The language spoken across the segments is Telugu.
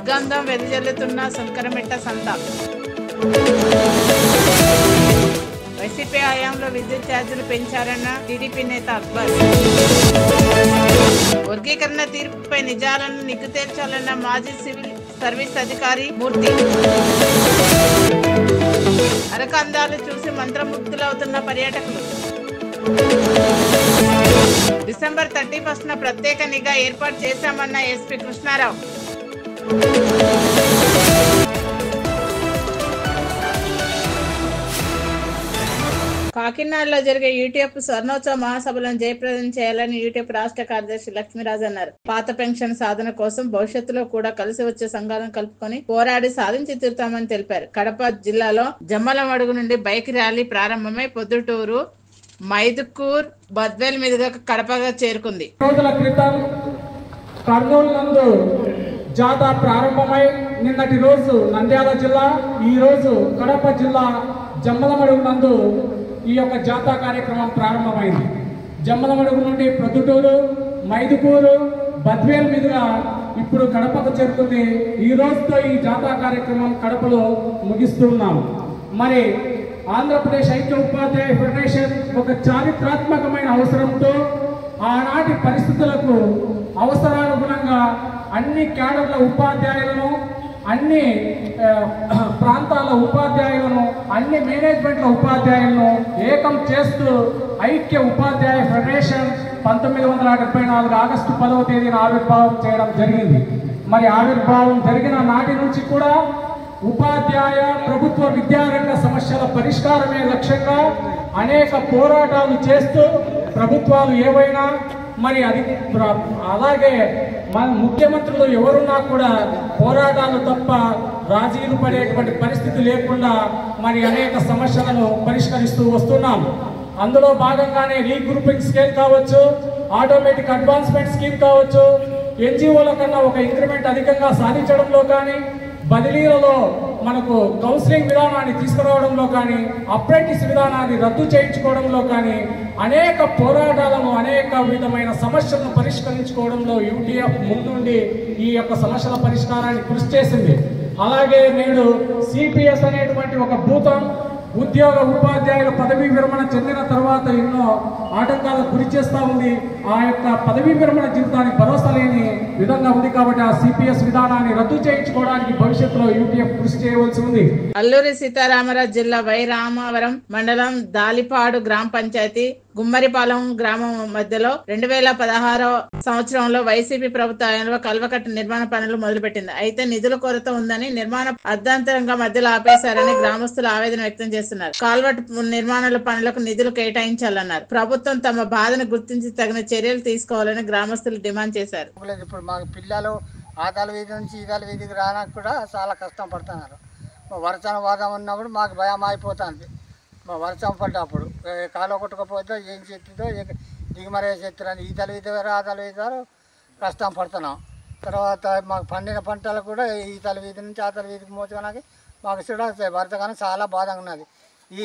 దుర్గంధం వెదజల్లుతున్న శంకరమిట్ట సంత. వైసీపీ హయాంలో విద్యుత్ ఛార్జీలు పెంచారన్న టీడీపీ నేత అక్బర్. వర్గీకరణ తీర్పుపై నిజాలను నిగ్గు తేల్చాలన్న మాజీ సివిల్ సర్వీస్ అధికారి మూర్తి. అరకు అందాలు చూసి మంత్రముగ్ధులవుతున్న పర్యాటకులు. డిసెంబర్ 31న ప్రత్యేక నిఘా ఏర్పాటు చేశామన్న ఎస్పీ కృష్ణారావు. కాకినాడలో జరిగే యూటీఎఫ్ స్వర్ణోత్సవ మహాసభలను జయప్రదం చేయాలని యూటీఎఫ్ రాష్ట్ర కార్యదర్శి లక్ష్మీరాజు అన్నారు. పాత పెన్షన్ సాధన కోసం భవిష్యత్తులో కూడా కలిసి వచ్చే సంఘాలను కలుపుకొని పోరాడి సాధించి తీరుతామని తెలిపారు. కడప జిల్లాలో జమ్మలమడుగు నుండి బైక్ ర్యాలీ ప్రారంభమై పొద్దుటూరు, మైదుకూర్, బద్వేల్ మీదుగా కడపగా చేరుకుంది. రోజుల క్రితం కర్నూలు నందు జాతర ప్రారంభమై నిన్నటి రోజు నంద్యాల జిల్లా, ఈ రోజు కడప జిల్లా జమ్మలమడుగు నందు ఈ యొక్క జాతర కార్యక్రమం ప్రారంభమైంది. జమ్మలమడుగు నుండి ప్రొద్దుటూరు, మైదుకూరు, బద్వేల్ మీదుగా ఇప్పుడు కడపకు చేరుకుంది. ఈ రోజుతో ఈ జాతర కార్యక్రమం కడపలో ముగిస్తున్నాం. మరి ఆంధ్రప్రదేశ్ ఐక్య ఉపాధ్యాయ ఫెడరేషన్ ఒక చారిత్రాత్మకమైన అవసరంతో ఆనాటి పరిస్థితులకు అవసరానుగుణంగా అన్ని క్యాడర్ల ఉపాధ్యాయులను, అన్ని ప్రాంతాల ఉపాధ్యాయులను, అన్ని మేనేజ్మెంట్ల ఉపాధ్యాయులను ఏకం చేస్తూ ఐక్య ఉపాధ్యాయ ఫెడరేషన్ 1974 ఆగస్టు 10వ తేదీన ఆవిర్భావం చేయడం జరిగింది. మరి ఆవిర్భావం జరిగిన నాటి నుంచి కూడా ఉపాధ్యాయ ప్రభుత్వ విద్యారంగ సమస్యల పరిష్కారమే లక్ష్యంగా అనేక పోరాటాలు చేస్తూ ప్రభుత్వాలు ఏవైనా మరి అది అలాగే మన ముఖ్యమంత్రులు ఎవరున్నా కూడా పోరాటాలు తప్ప రాజీలు పడేటువంటి పరిస్థితి లేకుండా మరి అనేక సమస్యలను పరిష్కరిస్తూ వస్తున్నాం. అందులో భాగంగానే రీగ్రూపింగ్ స్కేల్ కావచ్చు, ఆటోమేటిక్ అడ్వాన్స్మెంట్ స్కీమ్ కావచ్చు, ఎన్జిఓల కన్నా ఒక ఇంక్రిమెంట్ అధికంగా సాధించడంలో కానీ, బదిలీలలో మనకు కౌన్సిలింగ్ విధానాన్ని తీసుకురావడంలో కానీ, అప్రెంటిస్ విధానాన్ని రద్దు చేయించుకోవడంలో కానీ అనేక పోరాటాలను, అనేక విధమైన సమస్యలను పరిష్కరించుకోవడంలో యూటీఎఫ్ ముందుండి ఈ యొక్క సమస్యల పరిష్కారాన్ని కృషి చేసింది. అలాగే నేడు సిపిఎస్ అనేటువంటి ఒక భూతం ఉద్యోగ ఉపాధ్యాయుల పదవీ విరమణ చెందిన తర్వాత ఎన్నో ఆటంకాలకు గురి చేస్తూ ఉంది. ఆ యొక్క పదవీ విరమణ జీవితానికి భరోసా లేని విధంగా ఉంది. కాబట్టి ఆ సిపిఎస్ విధానాన్ని రద్దు చేయించుకోవడానికి భవిష్యత్తులో యూటీఎఫ్ కృషి చేయవలసి ఉంది. అల్లూరి సీతారామరాజు జిల్లా వై రామవరం మండలం దాలిపాడు గ్రామ పంచాయతీ గుమ్మరిపాలెం గ్రామం మధ్యలో 2016 సంవత్సరంలో వైసీపీ ప్రభుత్వంలో కల్వకట్ట నిర్మాణ పనులు మొదలుపెట్టింది. అయితే నిధుల కొరత ఉందని నిర్మాణ అర్ధాంతరంగా మధ్యలో ఆపేశారని గ్రామస్తులు ఆవేదన వ్యక్తం చేస్తున్నారు. కాల్వట్ నిర్మాణాల పనులకు నిధులు కేటాయించాలన్నారు. ప్రభుత్వం తమ బాధను గుర్తించి తగిన చర్యలు తీసుకోవాలని గ్రామస్తులు డిమాండ్ చేశారు. ఇప్పుడు మాకు పిల్లలు ఆదాల వీధి నుంచి ఈదాల వీధికి రావడానికి కూడా చాలా కష్టం పడుతున్నారు. వర్షం వాదం ఉన్నప్పుడు మాకు భయం అయిపోతుంది. వర్షం పడ్డప్పుడు కాలువ కొట్టుకపోతే ఏం చేస్తుందో దిగుమరే చేస్తారని ఈతలు వీధారు, ఆదాల వీధారు కష్టం పడుతున్నాం. తర్వాత మాకు పండిన పంటలు కూడా ఈతల వీధి నుంచి ఆదాల వీధికి మోచుకోవడానికి మాకు కూడా వర్షకాలం చాలా బాధగా ఉన్నది. ఈ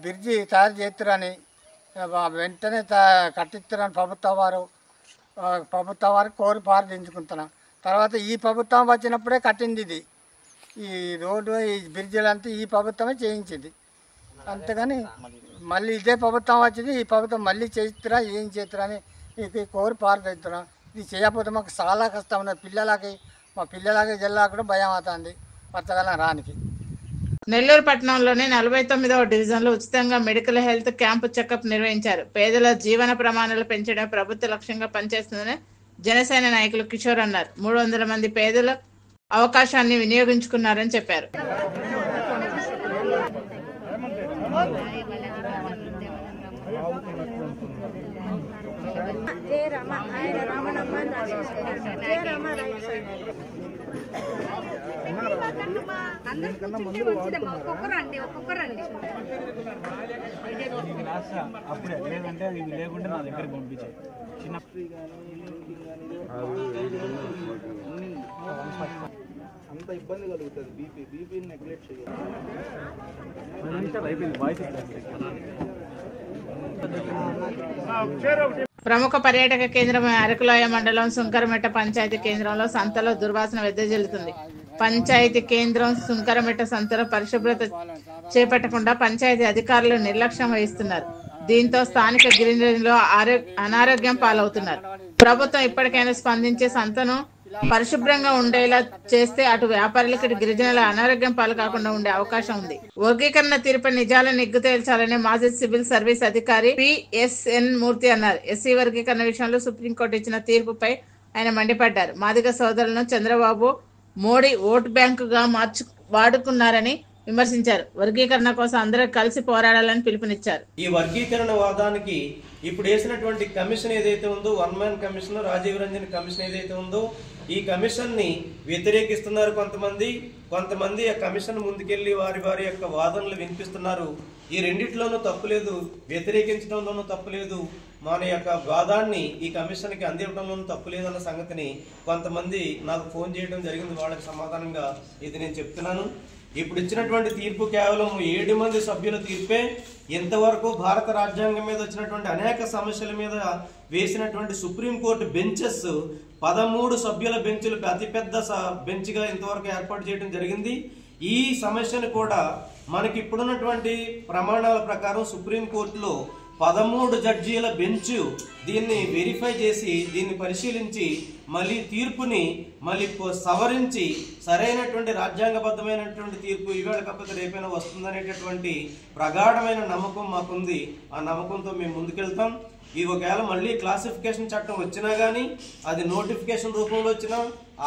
బ్రిడ్జి తయారు చేస్తారని వెంటనే కట్టిస్తారని ప్రభుత్వం వారు కోరి ప్రార్థించుకుంటున్నాం. తర్వాత ఈ ప్రభుత్వం వచ్చినప్పుడే కట్టింది ఇది. ఈ రోడ్డు, ఈ బ్రిడ్జిలంతా ఈ ప్రభుత్వమే చేయించింది. అంతేగాని మళ్ళీ ఇదే ప్రభుత్వం వచ్చింది, ఈ ప్రభుత్వం మళ్ళీ చేయిస్తారా ఏం చేస్తారా అని కోరి ప్రార్థిస్తున్నాం. ఇది చేయకపోతే మాకు చాలా కష్టం ఉన్నది. మా పిల్లలకి జిల్లా కూడా భయం అవుతుంది వర్షకాలం రానికి. నెల్లూరు పట్టణంలోని 49వ డివిజన్లో ఉచితంగా మెడికల్ హెల్త్ క్యాంపు చెకప్ నిర్వహించారు. పేదల జీవన ప్రమాణాలు పెంచడం ప్రభుత్వ లక్ష్యంగా పనిచేస్తుందని జనసేన నాయకులు కిషోర్ అన్నారు. 300 మంది పేదల అవకాశాన్ని వినియోగించుకున్నారని చెప్పారు. అప్పుడే లేదంటే అది లేకుంటే నా దగ్గరికి పంపించాయి. చిన్న అంత ఇబ్బంది కలుగుతుంది. బీపీ నెగ్లెక్ట్ చేయాలి. అయిపోయింది. బాయ్స్ ప్రముఖ పర్యాటక కేంద్రం అరకులోయ మండలం సుంకరమెట్ట పంచాయతీ కేంద్రంలో సంతలో దుర్వాసన వెదజల్లుతుంది. పంచాయతీ కేంద్రం సుంకరమెట్ట సంతలో పరిశుభ్రత చేపట్టకుండా పంచాయతీ అధికారులు నిర్లక్ష్యం వహిస్తున్నారు. దీంతో స్థానిక గిరిజనులు అనారోగ్యం పాలవుతున్నారు. ప్రభుత్వం ఇప్పటికైనా స్పందించే సంతను పరిశుభ్రంగా ఉండేలా చేస్తే అటు వ్యాపారులకు ఇటు గిరిజనుల అనారోగ్యం పాలు కాకుండా ఉండే అవకాశం ఉంది. వర్గీకరణ తీరుపై నిజాలను నిగ్గు తేల్చాలని మాజీ సివిల్ సర్వీస్ అధికారి పిఎస్ఎన్ మూర్తి అన్నారు. ఎస్సీ వర్గీకరణ విషయంలో సుప్రీంకోర్టు ఇచ్చిన తీర్పుపై ఆయన మండిపడ్డారు. మాదిగ సోదరులను చంద్రబాబు మోడీ ఓటు బ్యాంకుగా వాడుకున్నారని విమర్శించారు. వర్గీకరణ కోసం అందరూ కలిసి పోరాడాలని పిలుపునిచ్చారు. ఈ వర్గీకరణ వాదానికి ఇప్పుడు వేసినటువంటి కమిషన్ ఏదైతే ఉందో, one man commission, Rajiv Ranjan commission ఏదైతే ఉందో, ఈ కమిషన్ ని వ్యతిరేకిస్తున్నారు కొంతమంది ఆ కమిషన్ ముందుకెళ్లి వారి యొక్క వాదనలు వినిపిస్తున్నారు. ఈ రెండిట్లోనూ తప్పులేదు, వ్యతిరేకించడంలోనూ తప్పులేదు, మన యొక్క వాదాన్ని ఈ కమిషన్ కి అందివ్వడంలోనూ తప్పులేదన్న సంగతిని కొంతమంది నాకు ఫోన్ చేయడం జరిగింది. వాళ్ళకి సమాధానంగా ఇది నేను చెప్తున్నాను. ఇప్పుడు ఇచ్చినటువంటి తీర్పు కేవలం 7 మంది సభ్యుల తీర్పే. ఇంతవరకు భారత రాజ్యాంగం మీద వచ్చినటువంటి అనేక సమస్యల మీద వేసినటువంటి సుప్రీంకోర్టు బెంచెస్ 13 సభ్యుల బెంచ్లకు అతిపెద్ద బెంచ్గా ఇంతవరకు ఏర్పాటు చేయడం జరిగింది. ఈ సమస్యను కూడా మనకి ఇప్పుడున్నటువంటి ప్రమాణాల ప్రకారం సుప్రీంకోర్టులో 13 జడ్జీల బెంచ్ దీన్ని వెరిఫై చేసి దీన్ని పరిశీలించి మళ్ళీ తీర్పుని మళ్ళీ సవరించి సరైనటువంటి రాజ్యాంగబద్ధమైనటువంటి తీర్పు ఈవేళ కాకపోతే రేపైనా వస్తుందనేటటువంటి ప్రగాఢమైన నమ్మకం మాకుంది. ఆ నమ్మకంతో మేము ముందుకెళ్తాం. ఈ ఒకవేళ మళ్ళీ క్లాసిఫికేషన్ చట్టం వచ్చినా కానీ అది నోటిఫికేషన్ రూపంలో వచ్చినా,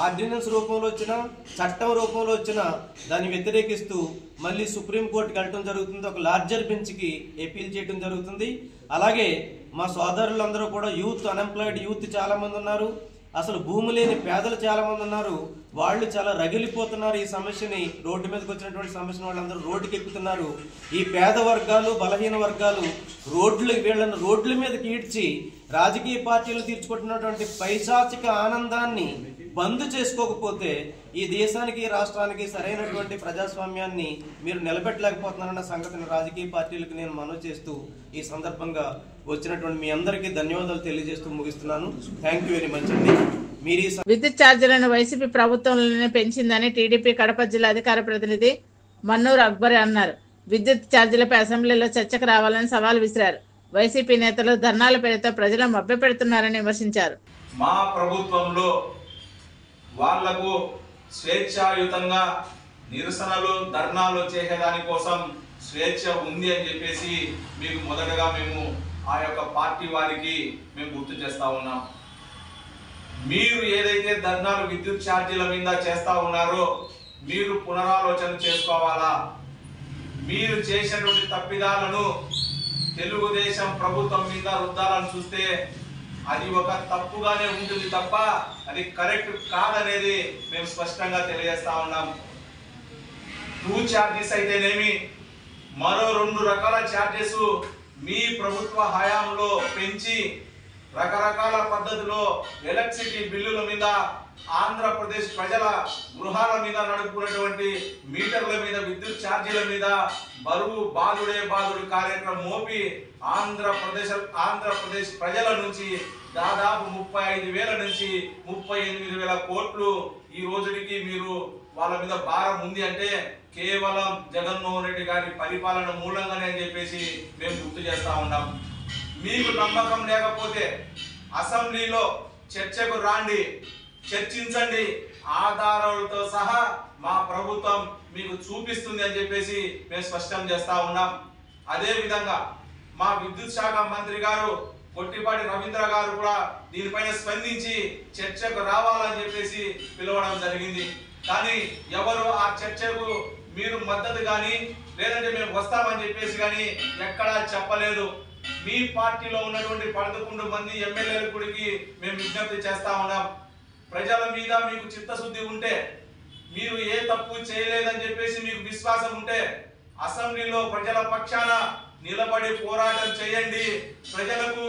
ఆర్డినెన్స్ రూపంలో వచ్చినా, చట్టం రూపంలో వచ్చినా దాన్ని వ్యతిరేకిస్తూ మళ్ళీ సుప్రీంకోర్టుకి వెళ్ళడం జరుగుతుంది. ఒక లార్జర్ బెంచ్కి అపీల్ చేయడం జరుగుతుంది. అలాగే మా సోదరులందరూ కూడా అన్ఎంప్లాయిడ్ యూత్ చాలా మంది ఉన్నారు. అసలు భూమి లేని పేదలు చాలా మంది ఉన్నారు. వాళ్ళు చాలా రగిలిపోతున్నారు. ఈ సమస్యని రోడ్డు మీదకి వచ్చినటువంటి సమస్యను వాళ్ళందరూ రోడ్డుకి ఎక్కుతున్నారు. ఈ పేద వర్గాలు, బలహీన వర్గాలు వీళ్ళని రోడ్ల మీదకి ఈడ్చి రాజకీయ పార్టీలు తీర్చుకుంటున్నటువంటి పైశాచిక ఆనందాన్ని బంద్ చేసుకోకపోతే ఈ దేశానికి, రాష్ట్రానికి సరైనటువంటి ప్రజాస్వామ్యాన్ని మీరు నిలబెట్టలేకపోతున్నారన్న సంగతిని రాజకీయ పార్టీలకు నేను మనవి చేస్తూ ఈ సందర్భంగా వచ్చినటువంటి మీ అందరికీ ధన్యవాదాలు తెలియజేస్తూ ముగిస్తున్నాను. థ్యాంక్ యూ వెరీ మచ్ అండి. విద్యుత్ ఛార్జీలను వైసీపీ ప్రభుత్వంలోనే పెంచిందని టీడీపీ కడప జిల్లా అధికార ప్రతినిధి మన్నూరు అక్బర్ అన్నారు. విద్యుత్ ఛార్జీలపై అసెంబ్లీలో చర్చకు రావాలని సవాల్ విసిరారు. వైసీపీ నేతలు ధర్నాల పేరుతో ప్రజలను మభ్యపెడుతున్నారని విమర్శించారు. మా ప్రభుత్వంలో వాళ్లకు స్వేచ్ఛాయుతంగా నిరసనలు, ధర్నాలు చేసేదాని కోసం స్వేచ్ఛ ఉంది అని చెప్పేసి మీకు మొదటగా మేము ఆ యొక్క పార్టీ వారికి మేము గుర్తు చేస్తా ఉన్నాం. మీరు ఏదైతే ధర్నాలు విద్యుత్ ఛార్జీల మీద చేస్తా ఉన్నారో మీరు పునరాలోచన చేసుకోవాలా. మీరు చేసినటువంటి తప్పిదాలను తెలుగుదేశం ప్రభుత్వం మీద రుద్దాలని చూస్తే అది ఒక తప్పుగానే ఉంటుంది తప్ప అది కరెక్ట్ కాదనేది మేము స్పష్టంగా తెలియజేస్తా ఉన్నాం. 2 ఛార్జెస్ అయితేనేమి, మరో 2 రకాల ఛార్జెస్ మీ ప్రభుత్వ హయాంలో పెంచి రకరకాల పద్ధతిలో ఎలక్ట్రిసిటీ బిల్లుల మీద, ఆంధ్రప్రదేశ్ ప్రజల గృహాల మీద నడుపుకున్నటువంటి మీటర్ల మీద, విద్యుత్ ఛార్జీల మీద బరువు బాదుడు కార్యక్రమం మోపి ఆంధ్రప్రదేశ్ ప్రజల నుంచి దాదాపు 35,000 నుంచి 38,000 కోట్లు ఈ రోజుకి మీరు వాళ్ళ మీద భారం ఉంది అంటే కేవలం జగన్మోహన్ రెడ్డి గారి పరిపాలన మూలంగానే అని చెప్పేసి మేము గుర్తు చేస్తా ఉన్నాం. మీకు నమ్మకం లేకపోతే అసెంబ్లీలో చర్చకు రాండి, చర్చించండి. ఆధారాలతో సహా మా ప్రభుత్వం మీకు చూపిస్తుంది అని చెప్పేసి మేము స్పష్టం చేస్తా ఉన్నాం. అదే విధంగా మా విద్యుత్ శాఖ మంత్రి గారు కొట్టిపాటి రవీంద్ర గారు కూడా దీనిపైన స్పందించి చర్చకు రావాలని చెప్పేసి పిలవడం జరిగింది. కానీ ఎవరు ఆ చర్చకు మీరు మద్దతు కానీ లేదంటే మేము వస్తామని చెప్పేసి కానీ ఎక్కడా చెప్పలేదు. మీ పార్టీలో ఉన్నటువంటి 11 మంది ఎమ్మెల్యేల గుడికి మేము విజ్ఞప్తి చేస్తా ఉన్నాం. ప్రజల మీద మీకు చిత్తశుద్ధి ఉంటే, మీరు ఏ తప్పు చేయలేదని చెప్పేసి మీకు విశ్వాసం ఉంటే అసెంబ్లీలో ప్రజల పక్షాన నిలబడి పోరాటం చేయండి. ప్రజలకు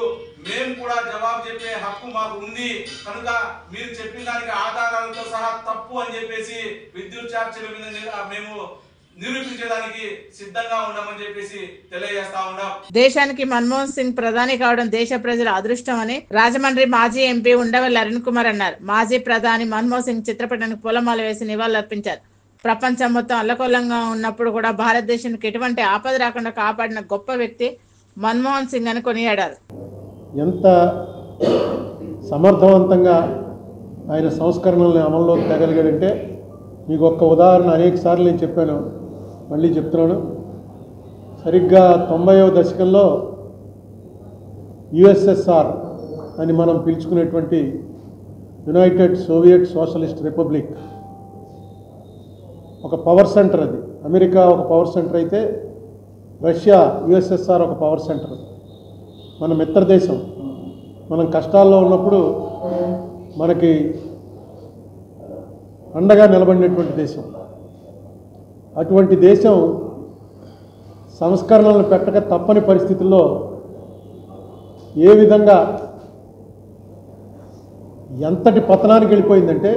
మేము కూడా జవాబు చెప్పే హక్కు మాకు ఉంది కనుక మీరు చెప్పిన దానికి ఆధారాలతో సహా తప్పు అని చెప్పేసి విద్యుత్ ఛార్జీల మీద మేము నిరూపించడానికి సిద్ధంగా ఉండమని చెప్పేసి తెలియజేస్తా ఉన్నాం. దేశానికి మన్మోహన్ సింగ్ ప్రధాని కావడం దేశ ప్రజల అదృష్టం అని రాజమండ్రి మాజీ ఎంపీ ఉండవల్లి అరుణ్ కుమార్ అన్నారు. మాజీ ప్రధాని మన్మోహన్ సింగ్ చిత్రపటానికి పూలమాల వేసి నివాళులర్పించారు. ప్రపంచం మొత్తం అల్లకొల్లంగా ఉన్నప్పుడు కూడా భారతదేశానికి ఎటువంటి ఆపద రాకుండా కాపాడిన గొప్ప వ్యక్తి మన్మోహన్ సింగ్ అని కొనియాడారు. ఎంత సమర్థవంతంగా ఆయన సంస్కరణల్ని అమల్లోకి తేగలిగాడంటే మీకు ఒక్క ఉదాహరణ అనేక సార్లు నేను చెప్పాను, మళ్ళీ చెప్తున్నాను. సరిగ్గా 90వ దశకంలో యుఎస్ఎస్ఆర్ అని మనం పిలుచుకునేటువంటి యునైటెడ్ సోవియట్ సోషలిస్ట్ రిపబ్లిక్ ఒక పవర్ సెంటర్. అది అమెరికా ఒక పవర్ సెంటర్ అయితే రష్యా యుఎస్ఎస్ఆర్ ఒక పవర్ సెంటర్. మన మిత్ర దేశం. మనం కష్టాల్లో ఉన్నప్పుడు మనకి అండగా నిలబడినటువంటి దేశం. అటువంటి దేశం సంస్కరణలను పెట్టక తప్పని పరిస్థితుల్లో ఏ విధంగా ఎంతటి పతనానికి వెళ్ళిపోయిందంటే,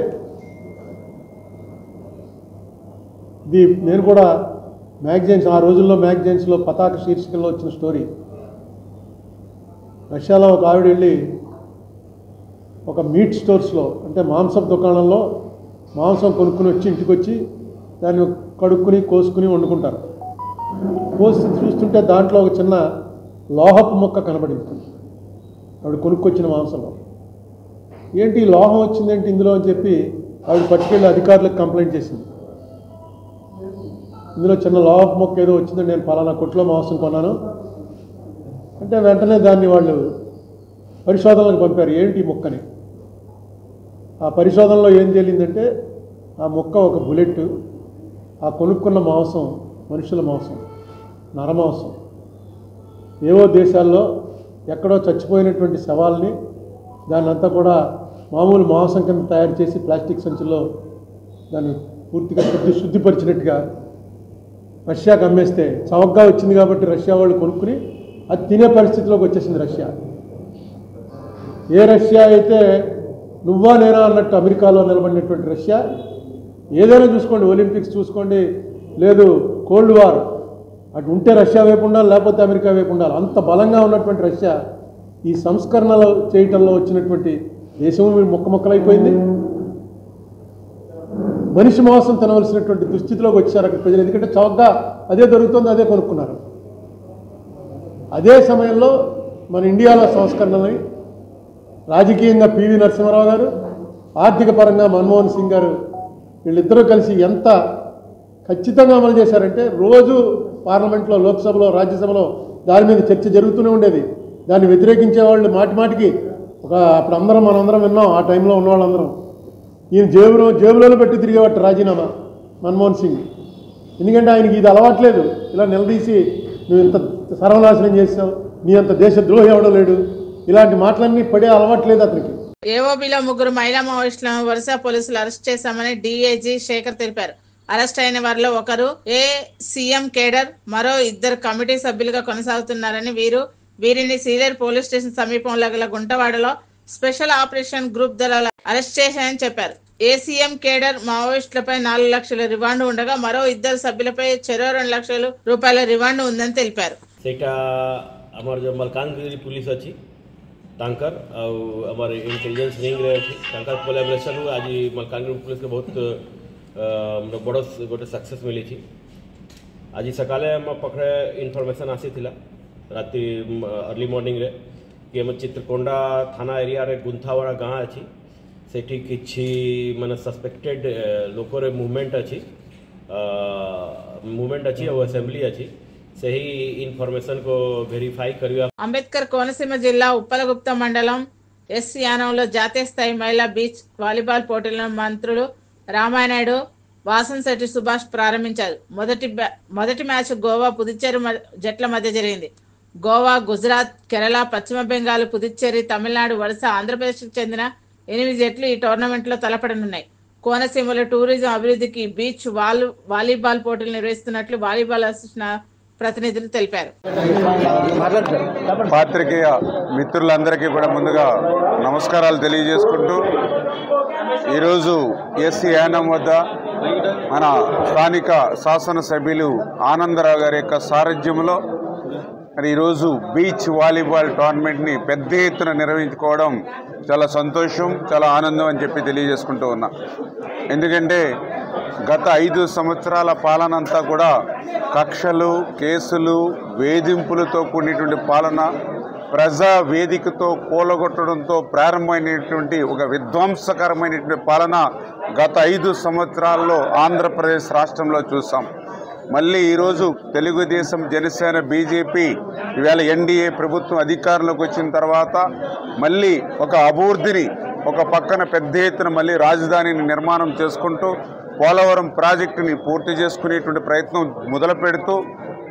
ఇది నేను కూడా మ్యాగజైన్స్, ఆ రోజుల్లో మ్యాగజైన్స్లో పతాక శీర్షికల్లో వచ్చిన స్టోరీ. రష్యాలో ఒక ఆవిడ వెళ్ళి ఒక మీట్ స్టోర్స్లో, అంటే మాంసపు దుకాణంలో మాంసం కొనుక్కుని వచ్చి ఇంటికి వచ్చి దాన్ని కడుక్కుని కోసుకుని వండుకుంటారు. కోసి చూస్తుంటే దాంట్లో ఒక చిన్న లోహపు ముక్క కనబడింది ఆవిడ కొనుక్కొచ్చిన మాంసంలో. ఏంటి లోహం వచ్చిందేంటి ఇందులో అని చెప్పి ఆవిడ పట్టుకెళ్ళి అధికారులకు కంప్లైంట్ చేసింది. ఇందులో చిన్న లోహపు ముక్క ఏదో వచ్చిందని, నేను పలానా కొట్లో మాంసం కొన్నాను అంటే వెంటనే దాన్ని వాళ్ళు పరిశోధనలకు పంపారు. ఏంటి ఈ ముక్కని? ఆ పరిశోధనలో ఏం తేలిందంటే ఆ ముక్క ఒక బుల్లెట్, ఆ కొనుక్కున్న మాంసం మనుషుల మాంసం, నరమాంసం. ఏవో దేశాల్లో ఎక్కడో చచ్చిపోయినటువంటి శవాల్ని దాన్నంతా కూడా మామూలు మాంసం కింద తయారు చేసి ప్లాస్టిక్ సంచుల్లో దాన్ని పూర్తిగా శుద్ధిపరిచినట్టుగా రష్యాకి అమ్మేస్తే చవకగా వచ్చింది కాబట్టి రష్యా వాళ్ళు కొనుక్కుని అది తినే పరిస్థితిలోకి వచ్చేసింది రష్యా. ఏ రష్యా అయితే నువ్వా నేనా అన్నట్టు అమెరికాలో నిలబడినటువంటి రష్యా, ఏదైనా చూసుకోండి, ఒలింపిక్స్ చూసుకోండి, లేదు కోల్డ్ వార్, అటు ఉంటే రష్యా వైపు ఉండాలి, లేకపోతే అమెరికా వైపు ఉండాలి. అంత బలంగా ఉన్నటువంటి రష్యా ఈ సంస్కరణలు చేయటంలో వచ్చినటువంటి దేశం ముక్కలైపోయింది. మనిషి మాంసం తినవలసినటువంటి దుస్థితిలోకి వచ్చారు అక్కడ ప్రజలు. ఎందుకంటే చౌకగా అదే దొరుకుతుంది, అదే కొనుక్కున్నారు. అదే సమయంలో మన ఇండియాలో సంస్కరణలని రాజకీయంగా పివి నరసింహారావు గారు, ఆర్థిక పరంగా మన్మోహన్ సింగ్ గారు, వీళ్ళిద్దరూ కలిసి ఎంత ఖచ్చితంగా అమలు చేశారంటే రోజు పార్లమెంట్లో, లోక్సభలో, రాజ్యసభలో దాని మీద చర్చ జరుగుతూనే ఉండేది. దాన్ని వ్యతిరేకించే వాళ్ళు మాటి మాటికి అప్పుడు మనందరం విన్నాం. ఆ టైంలో ఉన్న వాళ్ళందరం ఈయన జేబులోనే పెట్టి తిరిగేవాడు రాజీనామా మన్మోహన్ సింగ్. ఎందుకంటే ఆయనకి ఇది అలవాట్లేదు. ఇలా నిలదీసి నువ్వు ఇంత సర్వనాశనం చేసావు, నీ అంత దేశద్రోహి ఎవడో లేడు, ఇలాంటి మాటలన్నీ పడే అలవాట్లేదు అతనికి. ఏఓబిలో 3 మహిళా మావోయిస్టులను వరుస పోలీసులు అరెస్ట్ చేశామని డీఐజీ శేఖర్ తెలిపారు. అరెస్ట్ అయిన వారిలో ఒకరు సీఎం కేడర్, మరో 2 కమిటీ సభ్యులుగా కొనసాగుతున్నారని, వీరిని సీలేరు పోలీస్ స్టేషన్ సమీపంలో గల గుంటవాడలో స్పెషల్ ఆపరేషన్ గ్రూప్ దళాలు అరెస్ట్ చేశాయని చెప్పారు. ఏసీఎం కేడర్ మావోయిస్టులపై 4 లక్షల రివాండ్ ఉండగా మరో 2 సభ్యులపై చెరో 2 లక్షల రూపాయల రివాండ్ ఉందని తెలిపారు. ଆମର ଯେଉଁ ମାଲକାନଗିରି ପୁଲିସ୍ ଅଛି ତାଙ୍କର ଆଉ ଆମର ଇଣ୍ଟେଲିଜେନ୍ସ ରିଙ୍ଗରେ ଅଛି ତାଙ୍କର କୋଲାବରେସନରୁ ଆଜି ମାଲକାନଗିରି ପୁଲିସ୍କୁ ବହୁତ ବଡ଼ ଗୋଟେ ସକ୍ସେସ୍ ମିଳିଛି। ଆଜି ସକାଳେ ଆମ ପାଖରେ ଇନଫର୍ମେସନ୍ ଆସିଥିଲା ରାତି अर्ली ମର୍ଣ୍ଣିଂରେ कि ଆମ ଚିତ୍ରକୋଣ୍ଡା ଥାନା ଏରିଆରେ ଗୁନ୍ଥାୱାଡ଼ା ଗାଁ ଅଛି, ସେଠି କିଛି ମାନେ ସସ୍ପେକ୍ଟେଡ୍ ଲୋକର ମୁଭମେଣ୍ଟ ଅଛି ଆଉ ଆସେମ୍ବଲି ଅଛି। सही इन्फॉर्मेशन को वेरीफाई करिए। అంబేద్కర్ కోనసీమ జిల్లా ఉప్పలగుప్త మండలం ఎస్ యానంలో జాతీయ స్థాయి మహిళా బీచ్ వాలీబాల్ పోటీలను మంత్రులు రామానాయుడు, వాసంశెట్టి సుభాష్ ప్రారంభించారు. మొదటి మ్యాచ్ గోవా పుదుచ్చేరి జట్ల మధ్య జరిగింది. గోవా, గుజరాత్, కేరళ, పశ్చిమ బెంగాల్, పుదుచ్చేరి, తమిళనాడు వరుస ఆంధ్రప్రదేశ్కు చెందిన 8 జట్లు ఈ టోర్నమెంట్లో తలపడనున్నాయి. కోనసీమలో టూరిజం అభివృద్ధికి బీచ్ వాలీబాల్ పోటీలు నిర్వహిస్తున్నట్లు వాలీబాల్ అసోసియేషన్ ప్రతినిధులు తెలిపారు. పాత్రికేయ మిత్రులందరికీ కూడా ముందుగా నమస్కారాలు తెలియజేసుకుంటూ ఈరోజు ఎస్ యానం వద్ద మన స్థానిక శాసనసభ్యులు ఆనందరావు గారి యొక్క సారథ్యంలో మరి ఈరోజు బీచ్ వాలీబాల్ టోర్నమెంట్ని పెద్ద ఎత్తున నిర్వహించుకోవడం చాలా సంతోషం, చాలా ఆనందం అని చెప్పి తెలియజేసుకుంటూ ఉన్నా. ఎందుకంటే గత 5 సంవత్సరాల పాలన అంతా కూడా కక్షలు, కేసులు, వేధింపులతో కూడినటువంటి పాలన, ప్రజా వేదికతో కూలగొట్టడంతో ప్రారంభమైనటువంటి ఒక విధ్వంసకరమైనటువంటి పాలన గత 5 సంవత్సరాల్లో ఆంధ్రప్రదేశ్ రాష్ట్రంలో చూసాం. మళ్ళీ ఈరోజు తెలుగుదేశం, జనసేన, బీజేపీ ఇవాళ ఎన్డీఏ ప్రభుత్వం అధికారంలోకి వచ్చిన తర్వాత మళ్ళీ ఒక అభివృద్ధిని ఒక పక్కన పెద్ద ఎత్తున మళ్ళీ రాజధానిని నిర్మాణం చేసుకుంటూ పోలవరం ప్రాజెక్టుని పూర్తి చేసుకునేటువంటి ప్రయత్నం మొదలు పెడుతూ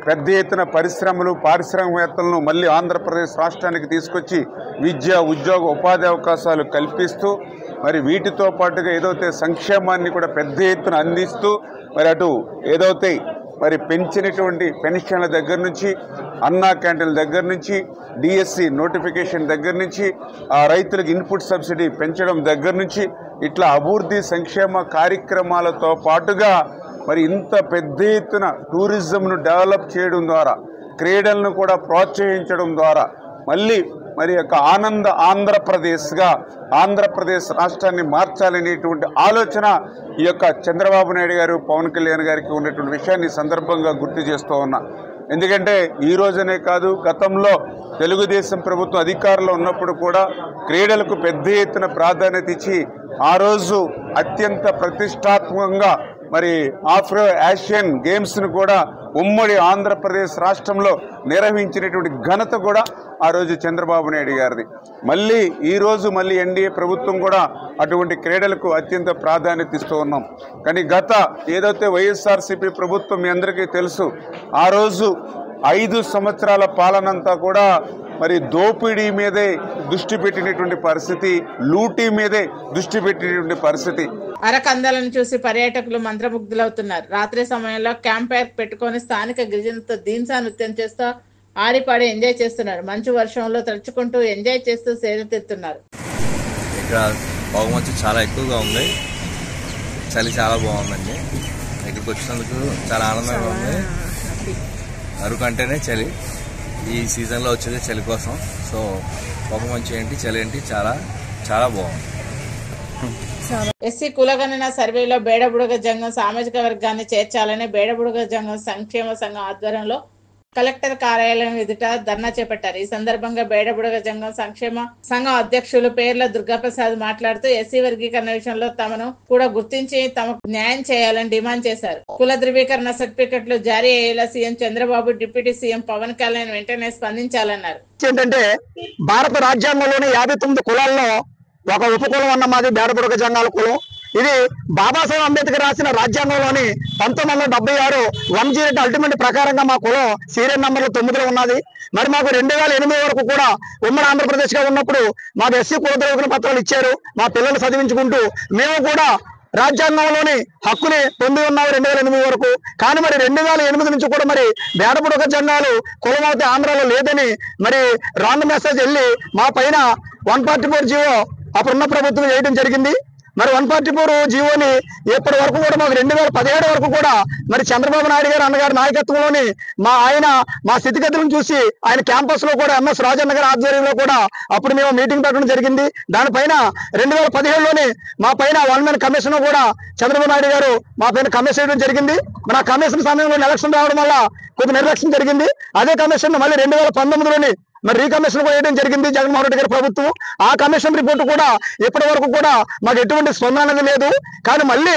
పెద్ద ఎత్తున పరిశ్రమలు, పారిశ్రామికవేత్తలను మళ్ళీ ఆంధ్రప్రదేశ్ రాష్ట్రానికి తీసుకొచ్చి విద్య, ఉద్యోగ, ఉపాధి అవకాశాలు కల్పిస్తూ మరి వీటితో పాటుగా ఏదైతే సంక్షేమాన్ని కూడా పెద్ద ఎత్తున అందిస్తూ మరి అటు ఏదైతే మరి పెంచినటువంటి పెన్షన్ల దగ్గర నుంచి, అన్నా క్యాంటీన్ల దగ్గర నుంచి, డిఎస్సి నోటిఫికేషన్ దగ్గర నుంచి, ఆ రైతులకు ఇన్పుట్ సబ్సిడీ పెంచడం దగ్గర నుంచి ఇట్లా అభివృద్ధి సంక్షేమ కార్యక్రమాలతో పాటుగా మరి ఇంత పెద్ద ఎత్తున టూరిజంను డెవలప్ చేయడం ద్వారా, క్రీడలను కూడా ప్రోత్సహించడం ద్వారా మళ్ళీ మరి యొక్క ఆంధ్రప్రదేశ్గా ఆంధ్రప్రదేశ్ రాష్ట్రాన్ని మార్చాలనేటువంటి ఆలోచన ఈ యొక్క చంద్రబాబు నాయుడు గారు, పవన్ కళ్యాణ్ గారికి ఉన్నటువంటి విషయాన్ని సందర్భంగా గుర్తు చేస్తూ ఉన్నా. ఎందుకంటే ఈ రోజునే కాదు, గతంలో తెలుగుదేశం ప్రభుత్వం అధికారంలో ఉన్నప్పుడు కూడా క్రీడలకు పెద్ద ఎత్తున ప్రాధాన్యత ఇచ్చి ఆ రోజు అత్యంత ప్రతిష్టాత్మకంగా మరి ఆఫ్రో ఆసియన్ గేమ్స్ను కూడా ఉమ్మడి ఆంధ్రప్రదేశ్ రాష్ట్రంలో నిర్వహించినటువంటి ఘనత కూడా ఆ రోజు చంద్రబాబు నాయుడు గారిది. మళ్ళీ ఈరోజు మళ్ళీ ఎన్డీఏ ప్రభుత్వం కూడా అటువంటి క్రీడలకు అత్యంత ప్రాధాన్యత ఇస్తూ ఉన్నాం. కానీ గత ఏదైతే వైఎస్ఆర్సీపీ ప్రభుత్వం మీ అందరికీ తెలుసు, ఆ రోజు 5 సంవత్సరాల పాలనంతా కూడా మరి దోపిడీ మీదే దృష్టి పెట్టినటువంటి పరిస్థితి, లూటీ మీదే దృష్టి పెట్టినటువంటి పరిస్థితి. అరకందాలను చూసి పర్యాటకులు మంత్రముగ్ధులవుతున్నారు. రాత్రి సమయంలో క్యాంప్ ఫైర్ పెట్టుకొని స్థానిక గిరిజనులతో దీన్సా నృత్యం చేస్తూ ఆడిపాడి ఎంజాయ్ చేస్తున్నారు. మంచు వర్షంలో తడుచుకుంటూ ఎంజాయ్ చేస్తూ సేద తీరుతున్నారు. ఇక్కడ పొగమంచు చాలా ఎక్కువగా ఉంది, చలి చాలా బాగుందండి. ఇక్కడికి వచ్చినందుకు చాలా ఆనందంగా ఉంది. అరకు అంటేనే చలి, ఈ సీజన్లో వచ్చేది చలి కోసం. సో పొగమంచు ఏంటి, చలి ఏంటి, చాలా చాలా బాగుంది. ఎస్సీ కులగణన సర్వేలో బేడబుడగ జంగం సామాజిక వర్గాన్ని చేర్చాలని బేడబుడగ జంగం సంక్షేమ సంఘం ఆధ్వర్యంలో కలెక్టర్ కార్యాలయం ఎదుట ధర్నా చేపట్టారు. ఈ సందర్భంగా బేడబుడగ జంగం సంక్షేమ సంఘం అధ్యక్షులు పేర్ల దుర్గాప్రసాద్ మాట్లాడుతూ ఎస్సీ వర్గీకరణ విషయంలో తమను కూడా గుర్తించి తమకు న్యాయం చేయాలని డిమాండ్ చేశారు. కుల ధృవీకరణ సర్టిఫికెట్లు జారీ అయ్యేలా CM Chandrababu, deputy CM Pawan Kalyan వెంటనే స్పందించాలన్నారు. ఏంటంటే భారత రాజ్యాంగంలోని 59 కులాల్లో ఒక ఉపకులం అన్న మాది బేడబుడగ జంగాల కులం. ఇది బాబాసాహెబ్ అంబేద్కర్ రాసిన రాజ్యాంగంలోని 1976 108 అల్టిమేట్ ప్రకారంగా మా కులం సీరియల్ నంబర్లు 9లో ఉన్నది. మరి మాకు 2008 వరకు కూడా ఉమ్మడి ఆంధ్రప్రదేశ్ గా ఉన్నప్పుడు మాకు ఎస్సీ కుల ధృవీకరణ పత్రాలు ఇచ్చారు. మా పిల్లలు చదివించుకుంటూ మేము కూడా రాజ్యాంగంలోని హక్కుని పొంది ఉన్నాము 2008 వరకు. కానీ మరి 2008 నుంచి కూడా మరి బేడబుడగ జంగాలు కులం అయితే ఆంధ్రాలో లేదని మరి రాంగ్ మెసేజ్ వెళ్ళి మా పైన 144 జీవో అప్పుడున్న ప్రభుత్వం వేయడం జరిగింది. మరి 144 జీవోని ఇప్పటి వరకు కూడా మాకు 2017 వరకు కూడా మరి చంద్రబాబు నాయుడు గారు అన్నగారి నాయకత్వంలోని మా స్థితిగతులను చూసి ఆయన క్యాంపస్ లో కూడా ఎంఎస్ రాజన్న గారి ఆధ్వర్యంలో కూడా అప్పుడు మేము మీటింగ్ పెట్టడం జరిగింది. దానిపైన 2017లోనే మా పైన 1 మ్యాన్ కమిషన్ కూడా చంద్రబాబు నాయుడు గారు మా పైన కమిషన్ వేయడం జరిగింది. మన ఆ కమిషన్ సమయంలో ఎలక్షన్ రావడం వల్ల కొద్ది నిర్లక్ష్యం జరిగింది. అదే కమిషన్ మళ్ళీ 2019లోని మరి రీకమిషన్ కూడా వేయడం జరిగింది జగన్మోహన్ రెడ్డి గారి ప్రభుత్వం. ఆ కమిషన్ రిపోర్ట్ కూడా ఇప్పటి వరకు కూడా మాకు ఎటువంటి స్పందన అనేది లేదు. కానీ మళ్ళీ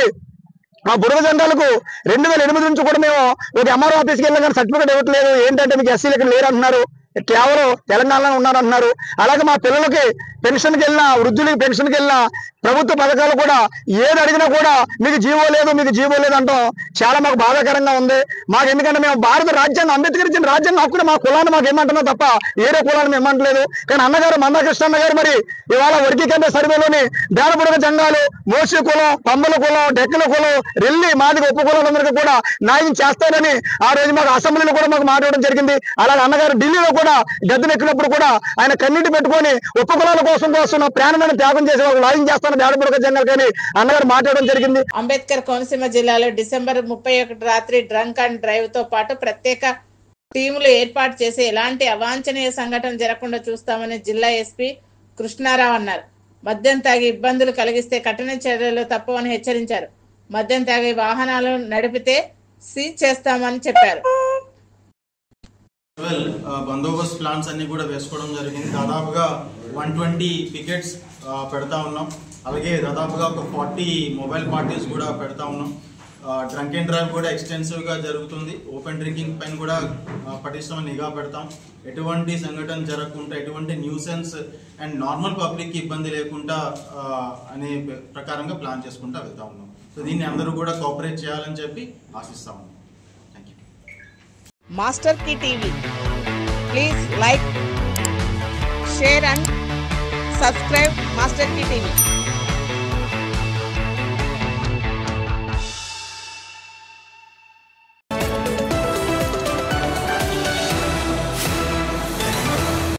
మా బుడగ జెండాలకు 2008 నుంచి కూడా మేము ఒక ఎంఆర్ఓ ఆఫీస్కి వెళ్ళినా కానీ సర్టిఫికేట్ ఇవ్వట్లేదు. ఏంటంటే మీకు ఎస్సీలు ఇక్కడ లేరు అంటున్నారు, కేవలం తెలంగాణలో ఉన్నారంటున్నారు. అలాగే మా పిల్లలకి పెన్షన్కి వెళ్ళినా, వృద్ధులకి పెన్షన్కి వెళ్ళినా, ప్రభుత్వ పథకాలు కూడా ఏది అడిగినా కూడా మీకు జీవో లేదు, మీకు జీవో లేదు అంటాం చాలా మాకు బాధాకరంగా ఉంది. మాకు ఎందుకంటే మేము భారత రాజ్యాంగం, అంబేద్కర్ ఇచ్చిన రాజ్యాంగం హక్కుని మా కులాన్ని మాకు ఏమంటున్నాం తప్ప వేరే కులాన్ని మేము ఏమంటలేదు. కానీ అన్నగారు మందాకృష్ణ గారు మరి ఇవాళ వర్గీకరణ సర్వేలోని బేడబుడగ జంగాలు, మోసి కులం, పంబల కులం, డెక్కల కులం, రెల్లి, మాదిగ ఉప కులాలందరికీ కూడా న్యాయం చేస్తారని ఆ రోజు మాకు అసెంబ్లీలో కూడా మాకు మాట్లాడడం జరిగింది. అలాగే అన్నగారు ఢిల్లీలో కూడా గద్దెనెక్కినప్పుడు కూడా ఆయన కన్నీటి పెట్టుకొని ఉప కులాలు కోసం ప్రాణాన్ని త్యాగం చేసి వాళ్ళు లాయం చేస్తాను బేడబుడక జంగల్ కానీ అన్నగారు మాట్లాడడం జరిగింది. అంబేద్కర్ కోనసీమ జిల్లాలో డిసెంబర్ 31 రాత్రి డ్రంక్ అండ్ డ్రైవ్ తో పాటు ప్రత్యేక టీములు ఏర్పాటు చేసి ఎలాంటి అవాంఛనీయ సంఘటన జరగకుండా చూస్తామని జిల్లా ఎస్పీ కృష్ణారావు అన్నారు. మద్యం తాగి ఇబ్బందులు కలిగిస్తే కఠిన చర్యలు తప్పవని హెచ్చరించారు. మద్యం తాగి వాహనాలు నడిపితే సీజ్ చేస్తామని చెప్పారు. బందోబస్తు ప్లాన్స్ అన్ని కూడా వేసుకోవడం జరిగింది. దాదాపుగా 120 పికెట్స్ పెడతా ఉన్నాం. అలాగే దాదాపుగా ఒక 40 మొబైల్ పార్టీస్ కూడా పెడతా ఉన్నాం. డ్రంక్ అండ్ డ్రైవ్ కూడా ఎక్స్టెన్సివ్గా జరుగుతుంది. ఓపెన్ డ్రింకింగ్ పైన కూడా పటిష్టమైన నిఘా పెడతాం. ఎటువంటి సంఘటన జరగకుండా, ఎటువంటి న్యూసెన్స్ అండ్ నార్మల్ పబ్లిక్కి ఇబ్బంది లేకుండా అనే ప్రకారంగా ప్లాన్ చేసుకుంటూ వెళ్తా ఉన్నాం. సో దీన్ని అందరూ కూడా కోఆపరేట్ చేయాలని చెప్పి ఆశిస్తా ఉన్నాం. Thank you. Master key TV, please like, share and subscribe master key TV.